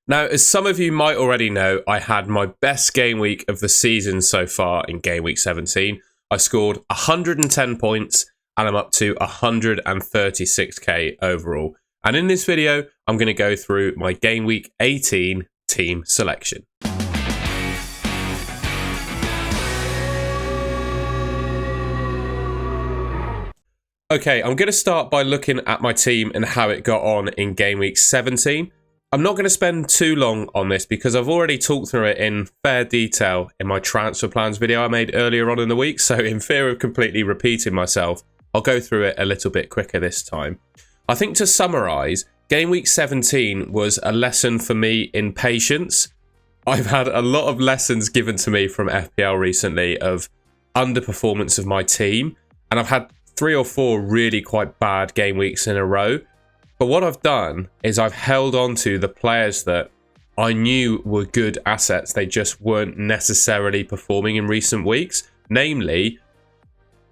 Now, as some of you might already know, I had my best game week of the season so far in game week 17. I scored 110 points and I'm up to 136k overall. And in this video, I'm going to go through my game week 18 team selection. Okay, I'm going to start by looking at my team and how it got on in game week 17. I'm not going to spend too long on this because I've already talked through it in fair detail in my transfer plans video I made earlier on in the week. So in fear of completely repeating myself, I'll go through it a little bit quicker this time. I think to summarise, game week 17 was a lesson for me in patience. I've had a lot of lessons given to me from FPL recently of underperformance of my team. And I've had 3 or 4 really quite bad game weeks in a row. But what I've done is I've held on to the players that I knew were good assets. They just weren't necessarily performing in recent weeks. Namely,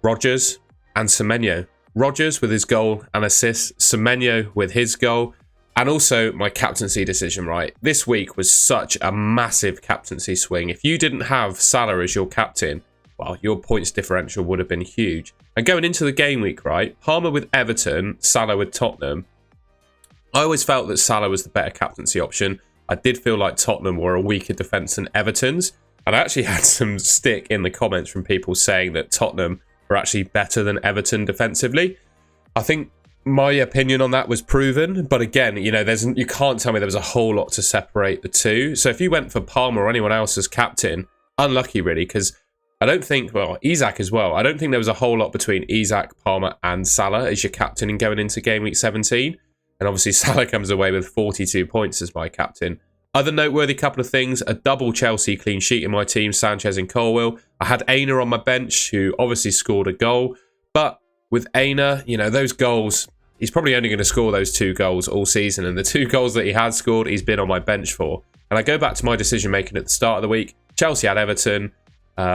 Rodgers and Semenyo. Rodgers with his goal and assist. Semenyo with his goal. And also my captaincy decision, right? This week was such a massive captaincy swing. If you didn't have Salah as your captain, well, your points differential would have been huge. And going into the game week, right? Palmer with Everton, Salah with Tottenham. I always felt that Salah was the better captaincy option. I did feel like Tottenham were a weaker defence than Everton's. And I actually had some stick in the comments from people saying that Tottenham were actually better than Everton defensively. I think my opinion on that was proven. But again, you know, you can't tell me there was a whole lot to separate the two. So if you went for Palmer or anyone else as captain, unlucky really, because I don't think, well, Isak as well. I don't think there was a whole lot between Isak, Palmer and Salah as your captain in going into game week 17. And obviously Salah comes away with 42 points as my captain. Other noteworthy couple of things, a double Chelsea clean sheet in my team, Sanchez and Colwill. I had Aina on my bench, who obviously scored a goal. But with Aina, you know, those goals, he's probably only going to score those 2 goals all season. And the 2 goals that he had scored, he's been on my bench for. And I go back to my decision making at the start of the week. Chelsea had Everton.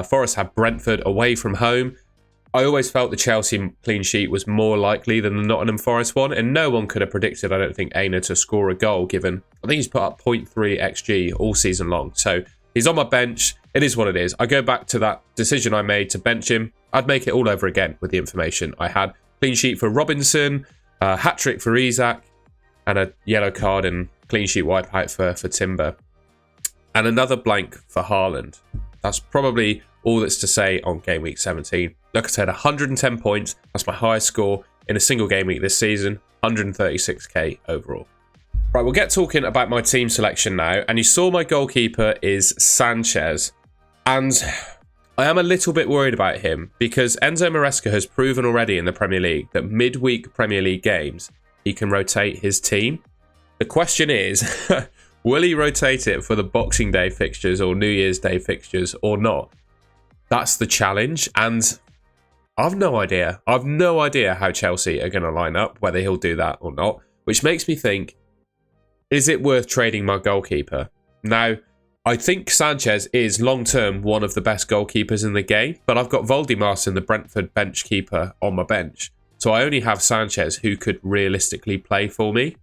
Forest had Brentford away from home. I always felt the Chelsea clean sheet was more likely than the Nottingham Forest one, and no one could have predicted, I don't think, Aina to score a goal, given I think he's put up 0.3 XG all season long. So he's on my bench. It is what it is. I go back to that decision I made to bench him. I'd make it all over again with the information I had. Clean sheet for Robinson, hat-trick for Isak, and a yellow card and clean sheet wipeout for Timber. And another blank for Haaland. That's probably all that's to say on game week 17. Like I said, 110 points. That's my highest score in a single game week this season. 136k overall. Right, we'll get talking about my team selection now. And you saw my goalkeeper is Sanchez. And I am a little bit worried about him because Enzo Maresca has proven already in the Premier League that midweek Premier League games, he can rotate his team. The question is, will he rotate it for the Boxing Day fixtures or New Year's Day fixtures or not? That's the challenge, and I've no idea. I've no idea how Chelsea are going to line up, whether he'll do that or not, which makes me think, is it worth trading my goalkeeper? Now, I think Sanchez is long-term one of the best goalkeepers in the game, but I've got Voldymarson, the Brentford bench keeper, on my bench. So I only have Sanchez who could realistically play for me.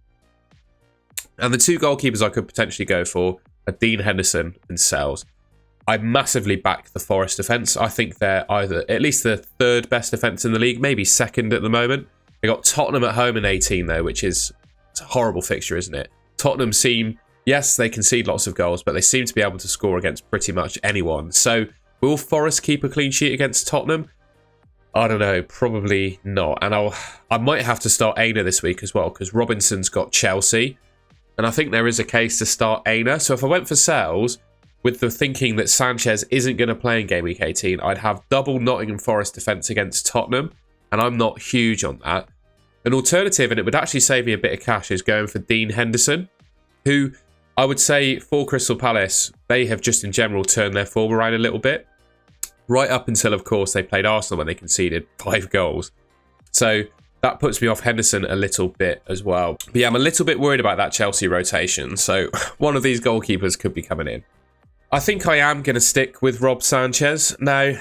And the 2 goalkeepers I could potentially go for are Dean Henderson and Sells. I massively back the Forest defence. I think they're either at least the 3rd best defence in the league, maybe 2nd at the moment. They got Tottenham at home in 18 though, which is a horrible fixture, isn't it? Tottenham seem, yes, they concede lots of goals, but they seem to be able to score against pretty much anyone. So will Forest keep a clean sheet against Tottenham? I don't know, probably not. And I might have to start Aina this week as well because Robinson's got Chelsea. And I think there is a case to start Aina. So if I went for Sells, with the thinking that Sanchez isn't going to play in game week 18, I'd have double Nottingham Forest defence against Tottenham, and I'm not huge on that. An alternative, and it would actually save me a bit of cash, is going for Dean Henderson, who I would say for Crystal Palace, they have just in general turned their form around a little bit, right up until, of course, they played Arsenal when they conceded 5 goals. So that puts me off Henderson a little bit as well. But yeah, I'm a little bit worried about that Chelsea rotation, so one of these goalkeepers could be coming in. I think I am going to stick with Rob Sanchez. Now,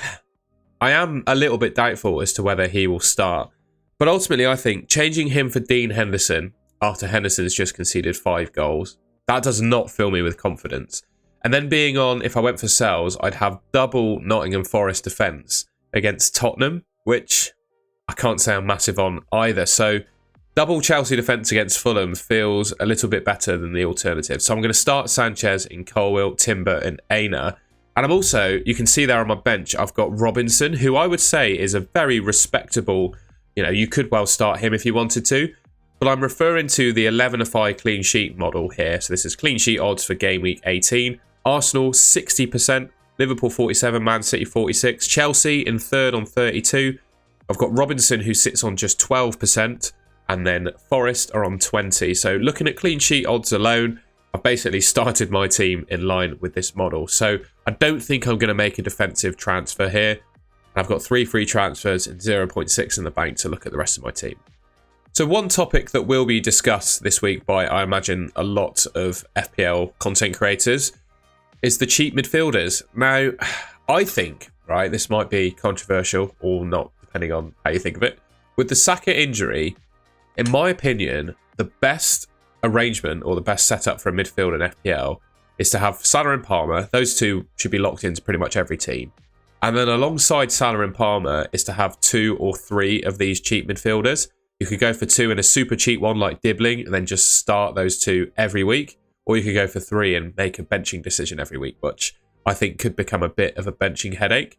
I am a little bit doubtful as to whether he will start. But ultimately, I think changing him for Dean Henderson after Henderson has just conceded 5 goals, That does not fill me with confidence. And then being on, if I went for sells, I'd have double Nottingham Forest defence against Tottenham, which I can't say I'm massive on either. So double Chelsea defence against Fulham feels a little bit better than the alternative. So I'm going to start Sanchez in Colwill, Timber and Aina. And I'm also, you can see there on my bench, I've got Robinson, who I would say is a very respectable, you could well start him if you wanted to. But I'm referring to the 11-5 clean sheet model here. So this is clean sheet odds for game week 18. Arsenal 60%, Liverpool 47%, Man City 46%, Chelsea in third on 32%. I've got Robinson who sits on just 12%, and then Forest are on 20%. So looking at clean sheet odds alone, I've basically started my team in line with this model. So I don't think I'm going to make a defensive transfer here. I've got 3 free transfers and 0.6 in the bank to look at the rest of my team. So one topic that will be discussed this week by, I imagine, a lot of FPL content creators is the cheap midfielders. Now, I think, right, this might be controversial or not, depending on how you think of it. With the Saka injury, in my opinion, the best arrangement or the best setup for a midfield in FPL is to have Salah and Palmer. Those two should be locked into pretty much every team. And then alongside Salah and Palmer is to have 2 or 3 of these cheap midfielders. You could go for 2 in a super cheap one like Dibbling and then just start those 2 every week. Or you could go for 3 and make a benching decision every week, which I think could become a bit of a benching headache.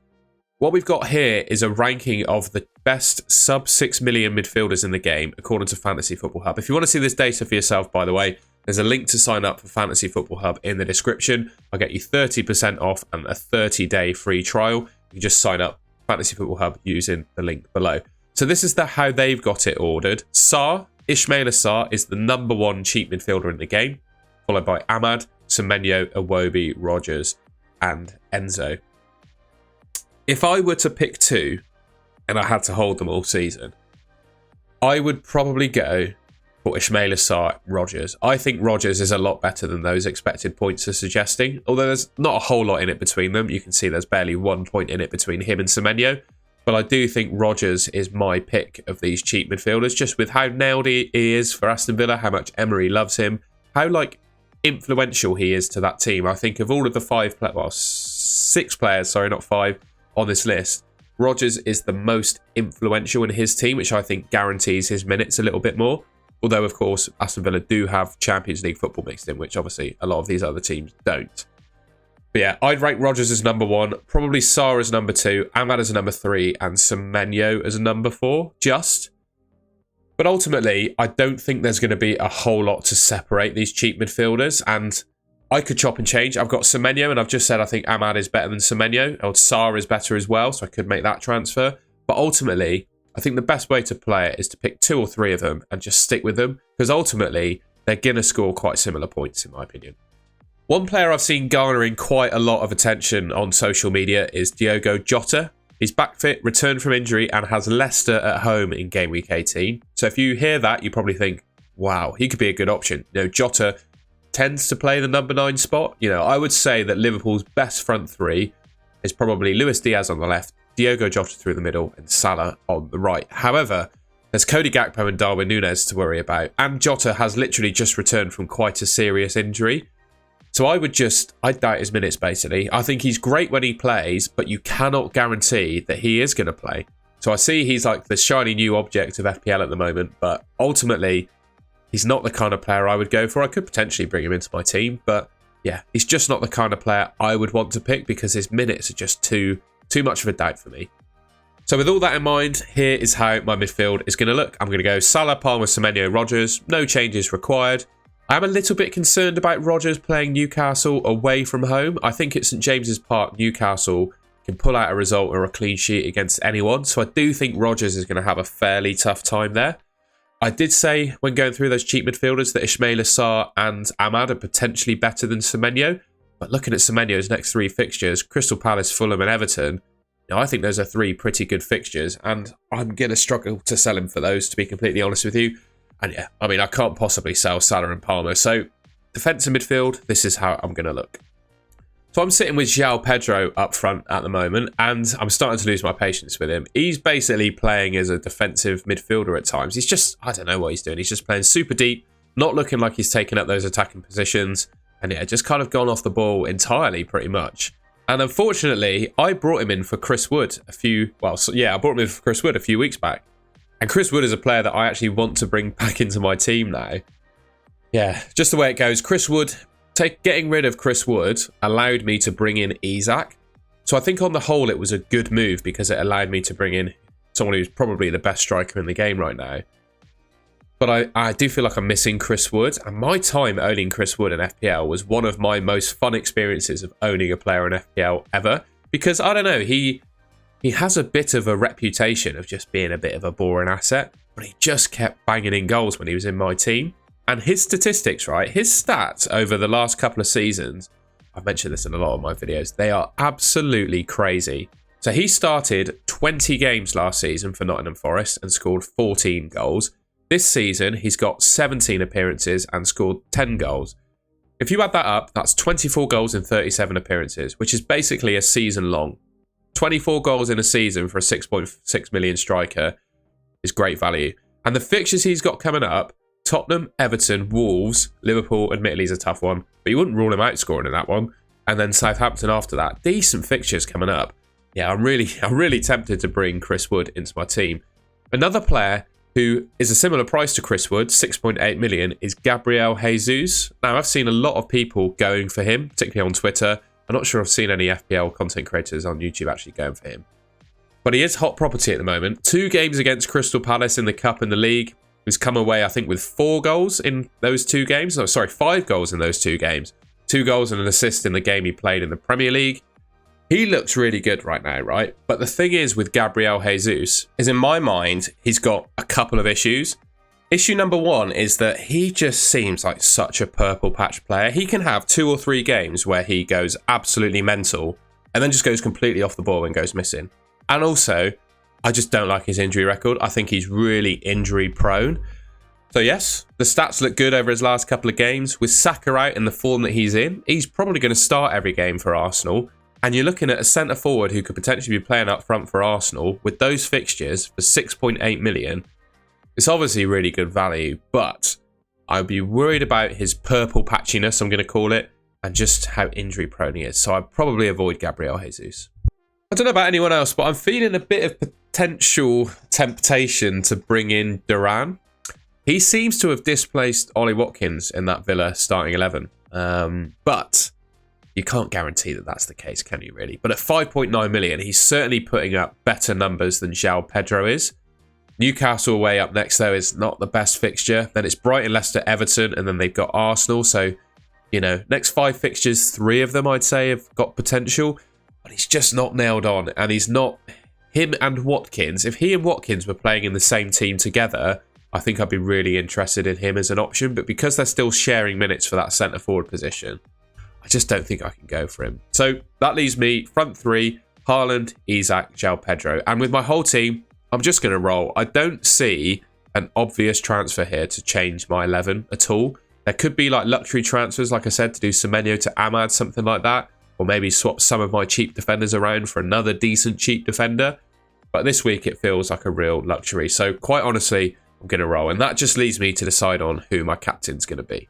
What we've got here is a ranking of the best sub 6 million midfielders in the game, according to Fantasy Football Hub. If you want to see this data for yourself, by the way, there's a link to sign up for Fantasy Football Hub in the description. I'll get you 30% off and a 30-day free trial. You can just sign up Fantasy Football Hub using the link below. So this is how they've got it ordered. Ismaila Sarr is the #1 cheap midfielder in the game, followed by Ahmad, Semenyo, Iwobi, Rogers, and Enzo. If I were to pick 2, and I had to hold them all season, I would probably go for Ismaila Sarr, Rogers. I think Rogers is a lot better than those expected points are suggesting, although there's not a whole lot in it between them. You can see there's barely 1 point in it between him and Semenyo. But I do think Rogers is my pick of these cheap midfielders, just with how nailed he is for Aston Villa, how much Emery loves him, how influential he is to that team. I think of all of the 6 players, sorry, not 5, on this list, Rogers is the most influential in his team, which I think guarantees his minutes a little bit more. Although, of course, Aston Villa do have Champions League football mixed in, which obviously a lot of these other teams don't. But yeah, I'd rank Rogers as #1, probably Sarr as #2, Ahmad as #3, and Semenyo as #4, just. But ultimately, I don't think there's going to be a whole lot to separate these cheap midfielders, and I could chop and change. I've got Semenyo, and I've just said I think Ahmad is better than Semenyo, or Sarr is better as well, so I could make that transfer. But ultimately, I think the best way to play it is to pick 2 or 3 of them and just stick with them, because ultimately, they're going to score quite similar points, in my opinion. One player I've seen garnering quite a lot of attention on social media is Diogo Jota. He's back fit, returned from injury, and has Leicester at home in game week 18. So if you hear that, you probably think, wow, he could be a good option. Jota tends to play the #9 spot. I would say that Liverpool's best front 3 is probably Luis Diaz on the left, Diogo Jota through the middle, and Salah on the right. However, there's Cody Gakpo and Darwin Núñez to worry about, and Jota has literally just returned from quite a serious injury. So I'd doubt his minutes, basically. I think he's great when he plays, but you cannot guarantee that he is going to play. So I see he's like the shiny new object of FPL at the moment, but ultimately, he's not the kind of player I would go for. I could potentially bring him into my team, but yeah, he's just not the kind of player I would want to pick because his minutes are just too much of a doubt for me. So with all that in mind, here is how my midfield is going to look. I'm going to go Salah, Palmer, Semenyo, Rogers. No changes required. I'm a little bit concerned about Rogers playing Newcastle away from home. I think at St James's Park, Newcastle can pull out a result or a clean sheet against anyone. So I do think Rogers is going to have a fairly tough time there. I did say when going through those cheap midfielders that Ismaila Sarr and Ahmad are potentially better than Semenyo. But looking at Semenyo's next 3 fixtures, Crystal Palace, Fulham and Everton, I think those are 3 pretty good fixtures. And I'm going to struggle to sell him for those, to be completely honest with you. And yeah, I can't possibly sell Salah and Palmer. So defensive midfield, this is how I'm going to look. So I'm sitting with João Pedro up front at the moment, and I'm starting to lose my patience with him. He's basically playing as a defensive midfielder at times. I don't know what he's doing. He's just playing super deep, Not looking like he's taken up those attacking positions. And yeah, just kind of gone off the ball entirely, pretty much. And unfortunately, I brought him in for Chris Wood I brought him in for Chris Wood a few weeks back. And Chris Wood is a player that I actually want to bring back into my team now. Yeah, just the way it goes. Chris Wood, getting rid of Chris Wood allowed me to bring in Isak. So I think on the whole, it was a good move because it allowed me to bring in someone who's probably the best striker in the game right now. But I do feel like I'm missing Chris Wood. And my time owning Chris Wood in FPL was one of my most fun experiences of owning a player in FPL ever. Because, I don't know, he has a bit of a reputation of just being a bit of a boring asset. But he just kept banging in goals when he was in my team. And his statistics, right, his stats over the last couple of seasons, I've mentioned this in a lot of my videos, they are absolutely crazy. So he started 20 games last season for Nottingham Forest and scored 14 goals. This season, he's got 17 appearances and scored 10 goals. If you add that up, that's 24 goals in 37 appearances, which is basically a season long. 24 goals in a season for a 6.6 million striker is great value. And the fixtures he's got coming up, Tottenham, Everton, Wolves, Liverpool, admittedly is a tough one, but you wouldn't rule him out scoring in that one. And then Southampton after that. Decent fixtures coming up. Yeah, I'm really tempted to bring Chris Wood into my team. Another player who is a similar price to Chris Wood, 6.8 million, is Gabriel Jesus. Now, I've seen a lot of people going for him, particularly on Twitter. I'm not sure I've seen any FPL content creators on YouTube actually going for him. But he is hot property at the moment. 2 games against Crystal Palace in the Cup and the League. He's come away, I think, with 4 goals in those 2 games. No, sorry, 5 goals in those 2 games. 2 goals and an assist in the game he played in the Premier League. He looks really good right now, right? But the thing is with Gabriel Jesus is, in my mind, he's got a couple of issues. Issue number 1 is that he just seems like such a purple patch player. He can have 2 or 3 games where he goes absolutely mental and then just goes completely off the ball and goes missing. And also, I just don't like his injury record. I think he's really injury prone. So yes, the stats look good over his last couple of games. With Saka out in the form that he's in, he's probably going to start every game for Arsenal. And you're looking at a centre forward who could potentially be playing up front for Arsenal with those fixtures for 6.8 million. It's obviously really good value, but I'd be worried about his purple patchiness, I'm going to call it, and just how injury prone he is. So I'd probably avoid Gabriel Jesus. I don't know about anyone else, but I'm feeling a bit of potential temptation to bring in Duran. He seems to have displaced Ollie Watkins in that Villa starting 11. But you can't guarantee that that's the case, can you really? But at 5.9 million, he's certainly putting up better numbers than João Pedro is. Newcastle away up next, though, is not the best fixture. Then it's Brighton, Leicester, Everton, and then they've got Arsenal. So, you know, next 5 fixtures, 3 of them, I'd say, have got potential. But he's just not nailed on. And he's not... Him and Watkins, if he and Watkins were playing in the same team together, I think I'd be really interested in him as an option. But because they're still sharing minutes for that centre-forward position, I just don't think I can go for him. So that leaves me front 3, Haaland, Isak, João Pedro. And with my whole team, I'm just going to roll. I don't see an obvious transfer here to change my 11 at all. There could be like luxury transfers, like I said, to do Semenyo to Ahmad, something like that. Or maybe swap some of my cheap defenders around for another decent cheap defender. But this week it feels like a real luxury. So quite honestly, I'm going to roll. And that just leaves me to decide on who my captain's going to be.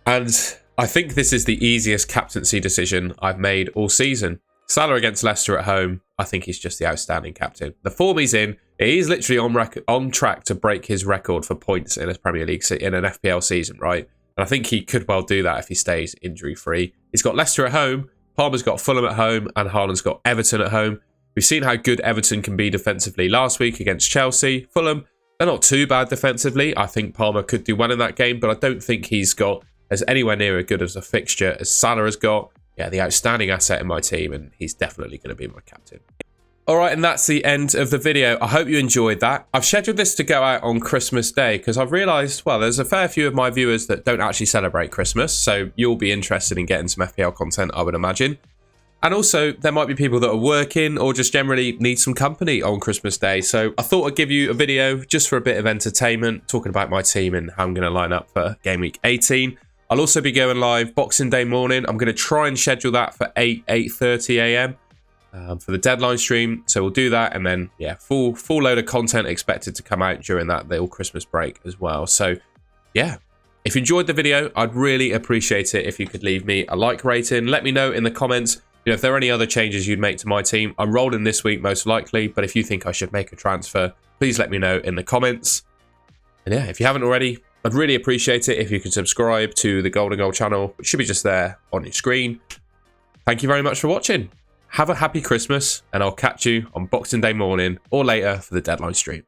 And I think this is the easiest captaincy decision I've made all season. Salah against Leicester at home, I think he's just the outstanding captain. The form he's in, he's literally on track to break his record for points in a Premier League, in an FPL season, right? And I think he could well do that if he stays injury-free. He's got Leicester at home, Palmer's got Fulham at home, and Haaland's got Everton at home. We've seen how good Everton can be defensively last week against Chelsea. Fulham, they're not too bad defensively. I think Palmer could do well in that game, but I don't think he's got as anywhere near as good as a fixture as Salah has got. Yeah, the outstanding asset in my team, and he's definitely going to be my captain. All right, and that's the end of the video. I hope you enjoyed that. I've scheduled this to go out on Christmas Day because I've realised, well, there's a fair few of my viewers that don't actually celebrate Christmas, so you'll be interested in getting some FPL content, I would imagine. And also, there might be people that are working or just generally need some company on Christmas Day. So I thought I'd give you a video just for a bit of entertainment, talking about my team and how I'm going to line up for Game Week 18. I'll also be going live Boxing Day morning. I'm going to try and schedule that for 8:30 a.m. For the deadline stream. So we'll do that. And then, yeah, full load of content expected to come out during that little Christmas break as well. So, yeah, If you enjoyed the video, I'd really appreciate it if you could leave me a like rating. Let me know in the comments, if there are any other changes you'd make to my team. I'm rolling this week most likely, but if you think I should make a transfer, please let me know in the comments. And yeah, if you haven't already, I'd really appreciate it if you could subscribe to the Golden Goal channel, which should be just there on your screen. Thank you very much for watching. Have a happy Christmas, and I'll catch you on Boxing Day morning or later for the deadline stream.